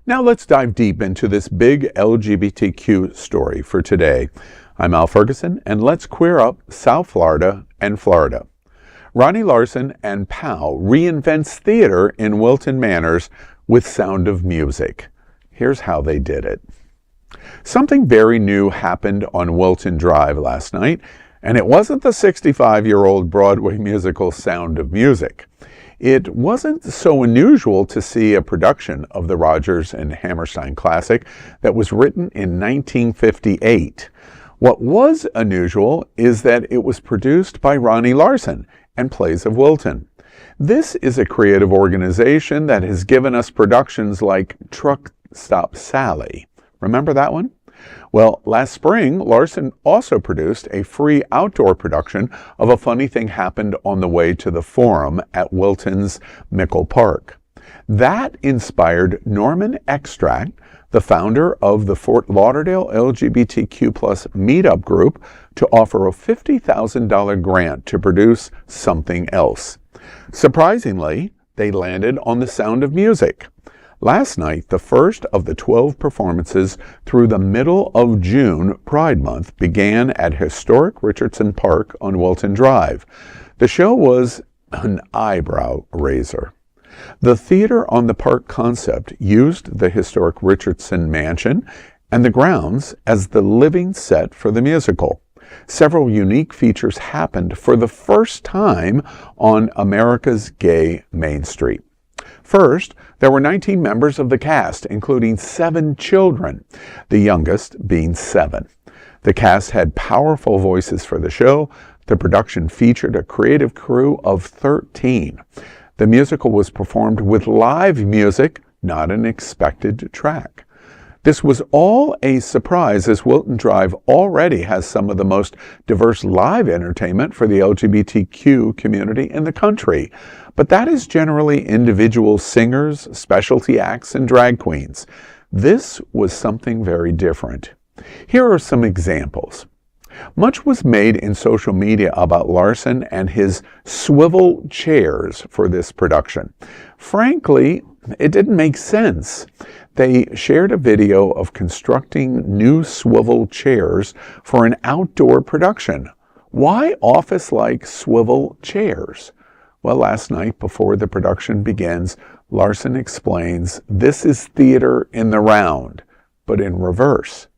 Now let's dive deep into this big LGBTQ story for today. I'm Al Ferguson, and let's queer up South Florida and Florida. Ronnie, Larson, and POW reinvents theater in Wilton Manors with Sound of Music. Here's how they did it. Something very new happened on Wilton Drive last night, and it wasn't the 65-year-old Broadway musical Sound of Music. It wasn't so unusual to see a production of the Rodgers and Hammerstein classic that was written in 1958. What was unusual is that it was produced by Ronnie, Larson and Plays of Wilton. This is a creative organization that has given us productions like Truck Stop Sally. Remember that one? Well, last spring, Larson also produced a free outdoor production of A Funny Thing Happened on the Way to the Forum at Wilton's Mickle Park. That inspired Norman Extract, the founder of the Fort Lauderdale LGBTQ+ meetup group, to offer a $50,000 grant to produce something else. Surprisingly, they landed on The Sound of Music. Last night, the first of the 12 performances through the middle of June Pride Month began at historic Richardson Park on Wilton Drive. The show was an eyebrow raiser. The theater on the park concept used the historic Richardson mansion and the grounds as the living set for the musical. Several unique features happened for the first time on America's gay Main Street. First, there were 19 members of the cast, including 7 children, the youngest being 7. The cast had powerful voices for the show. The production featured a creative crew of 13. The musical was performed with live music, not an expected track. This was all a surprise, as Wilton Drive already has some of the most diverse live entertainment for the LGBTQ community in the country. But that is generally individual singers, specialty acts, and drag queens. This was something very different. Here are some examples. Much was made in social media about Larson and his swivel chairs for this production. Frankly, it didn't make sense. They shared a video of constructing new swivel chairs for an outdoor production. Why office-like swivel chairs? Well, last night, before the production begins, Larson explains this is theater in the round, but in reverse.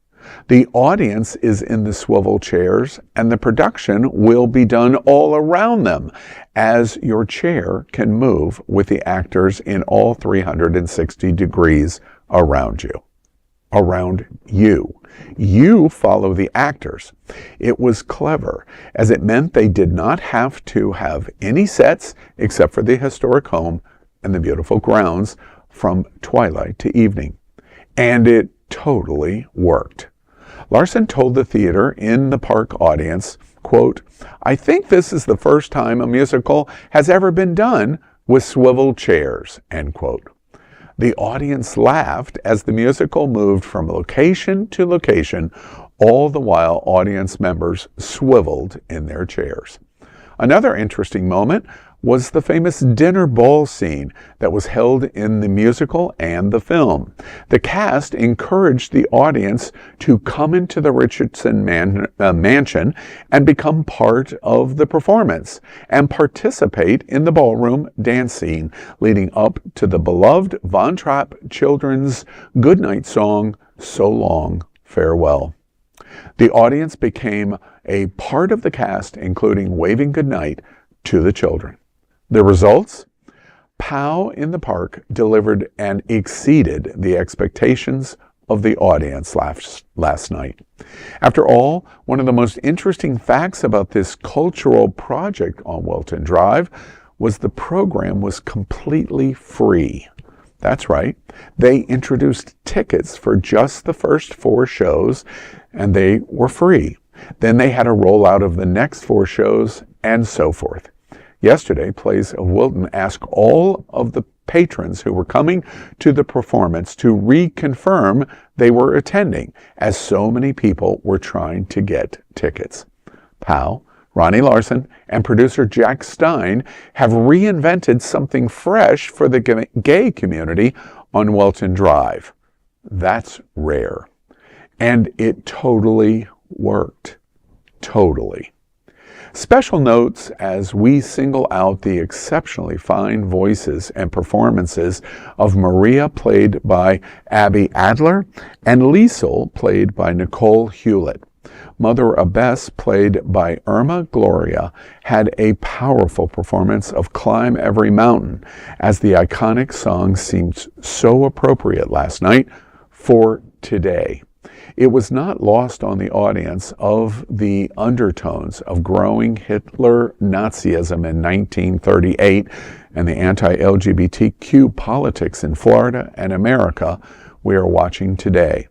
The audience is in the swivel chairs, and the production will be done all around them, as your chair can move with the actors in all 360 degrees around you. Around you. You follow the actors. It was clever, as it meant they did not have to have any sets except for the historic home and the beautiful grounds from twilight to evening. And it totally worked. Larson told the theater in the park audience, quote, "I think this is the first time a musical has ever been done with swivel chairs," end quote. The audience laughed as the musical moved from location to location, all the while audience members swiveled in their chairs. Another interesting moment was the famous dinner ball scene that was held in the musical and the film. The cast encouraged the audience to come into the Richardson mansion and become part of the performance and participate in the ballroom dance scene leading up to the beloved Von Trapp children's goodnight song, "So Long, Farewell." The audience became a part of the cast, including waving goodnight to the children. The results? POW in the park delivered and exceeded the expectations of the audience last night. After all, one of the most interesting facts about this cultural project on Wilton Drive was the program was completely free. That's right. They introduced tickets for just the first 4 shows, and they were free. Then they had a rollout of the next 4 shows, and so forth. Yesterday, Plays of Wilton asked all of the patrons who were coming to the performance to reconfirm they were attending, as so many people were trying to get tickets. POW, Ronnie Larson, and producer Jack Stein have reinvented something fresh for the gay community on Wilton Drive. That's rare. And it totally worked. Totally. Special notes as we single out the exceptionally fine voices and performances of Maria, played by Abby Adler, and Liesel, played by Nicole Hewlett. Mother Abbess, played by Irma Gloria, had a powerful performance of Climb Every Mountain, as the iconic song seemed so appropriate last night for today. It was not lost on the audience of the undertones of growing Hitler Nazism in 1938 and the anti-LGBTQ politics in Florida and America we are watching today.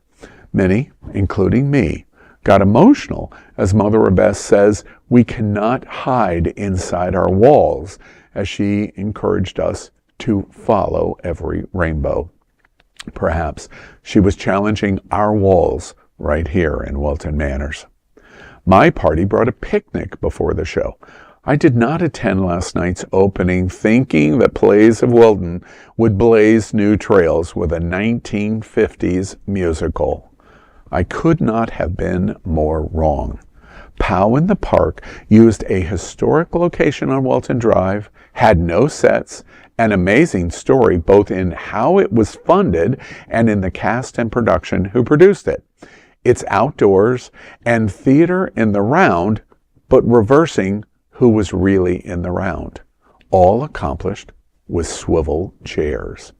Many, including me, got emotional as Mother Abbess says, "We cannot hide inside our walls," as she encouraged us to follow every rainbow. Perhaps she was challenging our walls right here in Wilton Manors. My party brought a picnic before the show. I did not attend last night's opening thinking that Plays of Wilton would blaze new trails with a 1950s musical. I could not have been more wrong. POW in the Park used a historic location on Wilton Drive, had no sets, an amazing story both in how it was funded and in the cast and production who produced it. It's outdoors and theater in the round, but reversing who was really in the round. All accomplished with swivel chairs.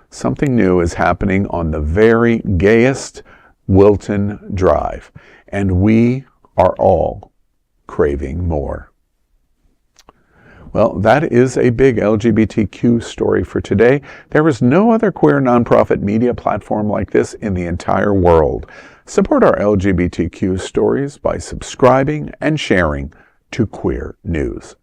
Something new is happening on the very gayest Wilton Drive, and we are all craving more. Well, that is a big LGBTQ story for today. There is no other queer nonprofit media platform like this in the entire world. Support our LGBTQ stories by subscribing and sharing to Queer News.